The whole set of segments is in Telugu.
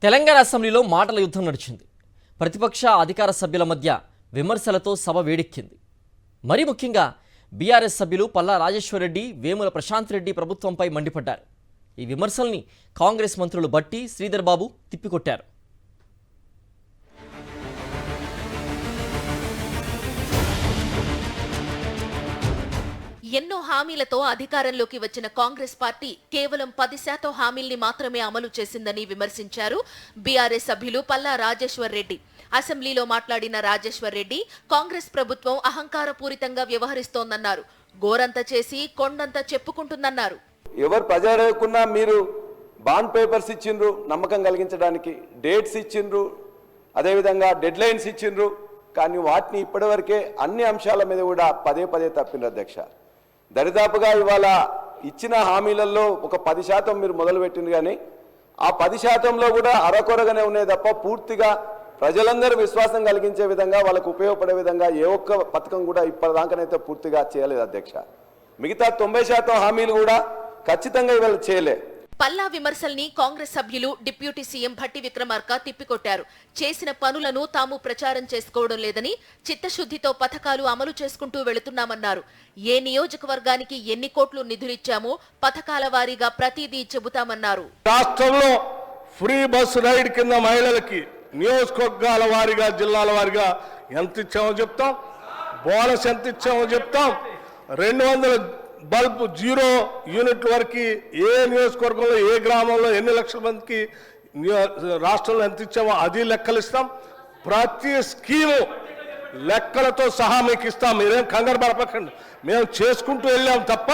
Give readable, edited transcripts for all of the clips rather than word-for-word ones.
తెలంగాణ అసెంబ్లీలో మాటల యుద్ధం నడిచింది. ప్రతిపక్ష అధికార సభ్యుల మధ్య విమర్శలతో సభ వేడెక్కింది. మరి ముఖ్యంగా బీఆర్ఎస్ సభ్యులు పల్లా రాజేశ్వరరెడ్డి, వేముల ప్రశాంత్ రెడ్డి ప్రభుత్వంపై మండిపడ్డారు. ఈ విమర్శల్ని కాంగ్రెస్ మంత్రులు బట్టి, శ్రీధర్ బాబు తిప్పికొట్టారు. ఎన్నో హామీలతో అధికారంలోకి వచ్చిన కాంగ్రెస్ పార్టీ కేవలం 10% హామీల్ని మాత్రమే అమలు చేసిందని విమర్శించారు బీఆర్ఎస్ సభ్యులు పల్లా రాజేశ్వర్ రెడ్డి. అసెంబ్లీలో మాట్లాడిన రాజేశ్వర్ రెడ్డి, కాంగ్రెస్ ప్రభుత్వం అహంకారపూరితంగా వ్యవహరిస్తోందన్నారు. గోరంత చేసి కొండంత చెప్పుకుంటుందన్నారు. ఎవరు ప్రజాకున్నా మీరు బాండ్ పేపర్స్ ఇచ్చిండ్రు, నమ్మకం కలిగించడానికి డేట్స్ ఇచ్చిండ్రు, అదేవిధంగా డెడ్ లైన్స్ ఇచ్చిండ్రు. కానీ వాటిని ఇప్పటివరకే అన్ని అంశాల మీద కూడా పదే తప్పిండ్రు అధ్యక్ష. దరిదాపుగా ఇవాళ ఇచ్చిన హామీలలో ఒక 10% మీరు మొదలుపెట్టింది, కానీ ఆ 10%లో కూడా అరకొరగానే ఉన్నాయి తప్ప పూర్తిగా ప్రజలందరూ విశ్వాసం కలిగించే విధంగా, వాళ్ళకు ఉపయోగపడే విధంగా ఏ ఒక్క పథకం కూడా ఇప్పటిదాకానైతే పూర్తిగా చేయలేదు అధ్యక్ష. మిగతా 90% హామీలు కూడా ఖచ్చితంగా ఇవాళ చేయలే. పల్లా విమర్శల్ని కాంగ్రెస్ సభ్యులు డిప్యూటీ సీఎం భట్టి విక్రమార్క తిప్పికొట్టారు. చేసిన పనులను తాము ప్రచారం చేసుకోవడం లేదని, చిత్తశుద్ధితో పథకాలు అమలు చేసుకుంటూ వెళుతున్నామన్నారు. ఏ నియోజకవర్గానికి ఎన్ని కోట్లు నిధులిచ్చామో పథకాల వారీగా ప్రతిదీ చెబుతామన్నారు. రాష్ట్రంలో ఫ్రీ బస్ రైడ్ కింద మహిళలకి నియోజకవర్గాల వారీగా, జిల్లాల వారీగా ఎంత ఇచ్చామో చెప్తాం. బోనస్ ఎంత ఇచ్చామో చెప్తాం. 200 బల్బ్ 0 యూనిట్ల వరకు ఏ నియోజకవర్గంలో, ఏ గ్రామంలో ఎన్ని లక్షల మందికి రాష్ట్రంలో ఎంత ఇచ్చామో అది లెక్కలు ఇస్తాం. ప్రతి స్కీము లెక్కలతో సహా మీకు ఇస్తాం. మీరేం కంగారు పడపకండి. మేము చేసుకుంటూ వెళ్ళాం తప్ప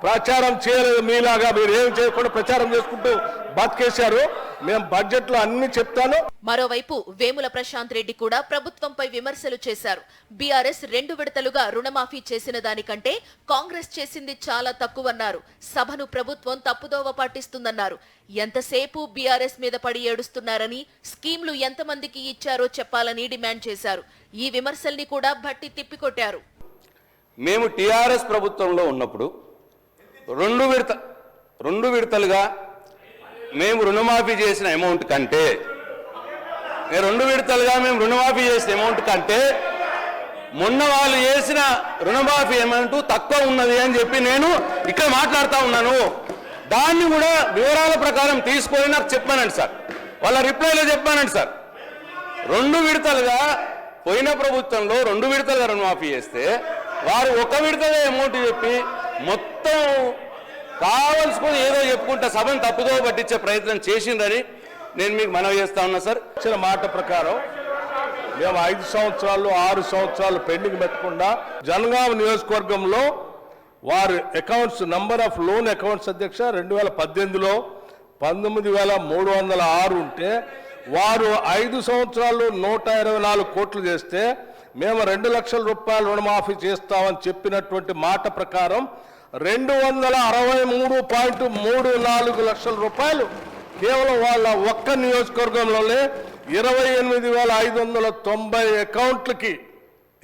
ప్రచారం చేయలేదు. మీలాగా మీరు ఏం చేయకుండా ప్రచారం చేసుకుంటూ బతికేశారు. మేము బడ్జెట్లో అన్ని చెప్తాను. మరోవైపు వేముల ప్రశాంత్ రెడ్డి కూడా ప్రభుత్వంపై విమర్శలు చేశారు. బీఆర్ఎస్ 2 విడతలుగా రుణమాఫీ చేసిన దానికంటే కాంగ్రెస్ చేసింది చాలా తక్కువన్నారు. సభను ప్రభుత్వం తప్పుదోవ పట్టిస్తుందన్నారు. ఎంతసేపు బీఆర్ఎస్ మీద పడి ఏడుస్తున్నారని, స్కీమ్లు ఎంతమందికి ఇచ్చారో చెప్పాలని డిమాండ్ చేశారు. ఈ విమర్శల్ని కూడా భట్టి తిప్పికొట్టారు. మేము టీఆర్ఎస్ ప్రభుత్వంలో ఉన్నప్పుడు 2 విడతలుగా మేము రుణమాఫీ చేసిన అమౌంట్ కంటే, 2 విడతలుగా మేము రుణమాఫీ చేసిన అమౌంట్ కంటే మొన్న వాళ్ళు చేసిన రుణమాఫీ అమౌంట్ తక్కువ ఉన్నది అని చెప్పి నేను ఇక్కడ మాట్లాడుతూ ఉన్నాను. దాన్ని కూడా వివరాల ప్రకారం తీసుకొని నాకు చెప్పానండి సార్. వాళ్ళ రిప్లైలో చెప్పానండి సార్. 2 విడతలుగా పోయిన ప్రభుత్వంలో 2 విడతలుగా రుణమాఫీ చేస్తే వారు 1 విడతగా అమౌంట్ చెప్పి మొత్తం కావలసుకొని ఏదో చెప్పుకుంటా సభను తప్పుదో పట్టించే ప్రయత్నం చేసిందని నేను మీకు మనవి చేస్తా ఉన్నా సార్. ఇచ్చిన మాట ప్రకారం మేము 5 సంవత్సరాలు 6 సంవత్సరాలు పెండింగ్ పెట్టకుండా జనగామ నియోజకవర్గంలో వారి accounts, number of loan accounts అధ్యక్ష 2018లో 19,306 ఉంటే వారు 5 సంవత్సరాలు 124 కోట్లు చేస్తే మేము 2 లక్షల రూపాయలు రుణమాఫీ చేస్తామని చెప్పినటువంటి మాట ప్రకారం 263.34 లక్షల రూపాయలు కేవలం వాళ్ళ ఒక్క నియోజకవర్గంలోనే 28,590 అకౌంట్లకి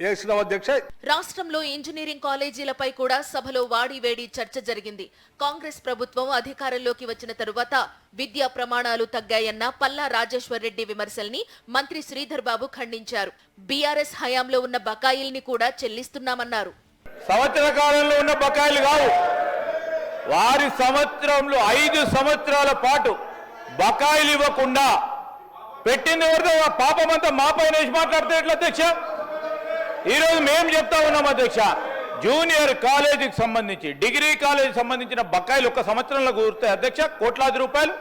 వేసిన అధ్యక్ష. రాష్ట్రంలో ఇంజనీరింగ్ కాలేజీలపై కూడా సభలో వాడివేడి చర్చ జరిగింది. కాంగ్రెస్ ప్రభుత్వం అధికారంలోకి వచ్చిన తరువాత విద్యా ప్రమాణాలు తగ్గాయన్న పల్లా రాజేశ్వర్ రెడ్డి విమర్శల్ని మంత్రి శ్రీధర్ బాబు ఖండించారు. బీఆర్ఎస్ హయాంలో ఉన్న బకాయిల్ని కూడా చెల్లిస్తున్నామన్నారు. సంవత్సర కాలంలో ఉన్న బకాయిలు కావు, వారి సంవత్సరంలో 5 సంవత్సరాల పాటు బకాయిలు ఇవ్వకుండా పెట్టింది ఎవరితో పాపమంతా మా పైన వేసి మాట్లాడితే ఎట్లా అధ్యక్ష? ఈరోజు మేము చెప్తా ఉన్నాం అధ్యక్ష, జూనియర్ కాలేజీకి సంబంధించి, డిగ్రీ కాలేజీకి సంబంధించిన బకాయిలు 1 సంవత్సరంలో కూరుతాయి అధ్యక్ష, కోట్లాది రూపాయలు.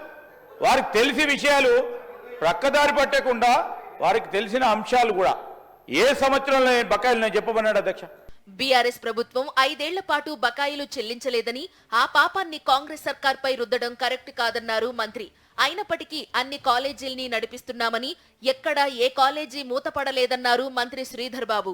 వారికి తెలిసి విషయాలు ప్రక్కదారి పట్టకుండా వారికి తెలిసిన అంశాలు కూడా ఏ సంవత్సరంలో బకాయిలు నేను చెప్పమన్నాడు అధ్యక్ష. బీఆర్ఎస్ ప్రభుత్వం 5 ఏళ్ల పాటు బకాయిలు చెల్లించలేదని, ఆ పాపాన్ని కాంగ్రెస్ సర్కార్పై రుద్దడం కరెక్ట్ కాదన్నారు మంత్రి. అయినప్పటికీ అన్ని కాలేజీల్ని నడిపిస్తున్నామని, ఎక్కడా ఏ కాలేజీ మూతపడలేదన్నారు మంత్రి శ్రీధర్ బాబు.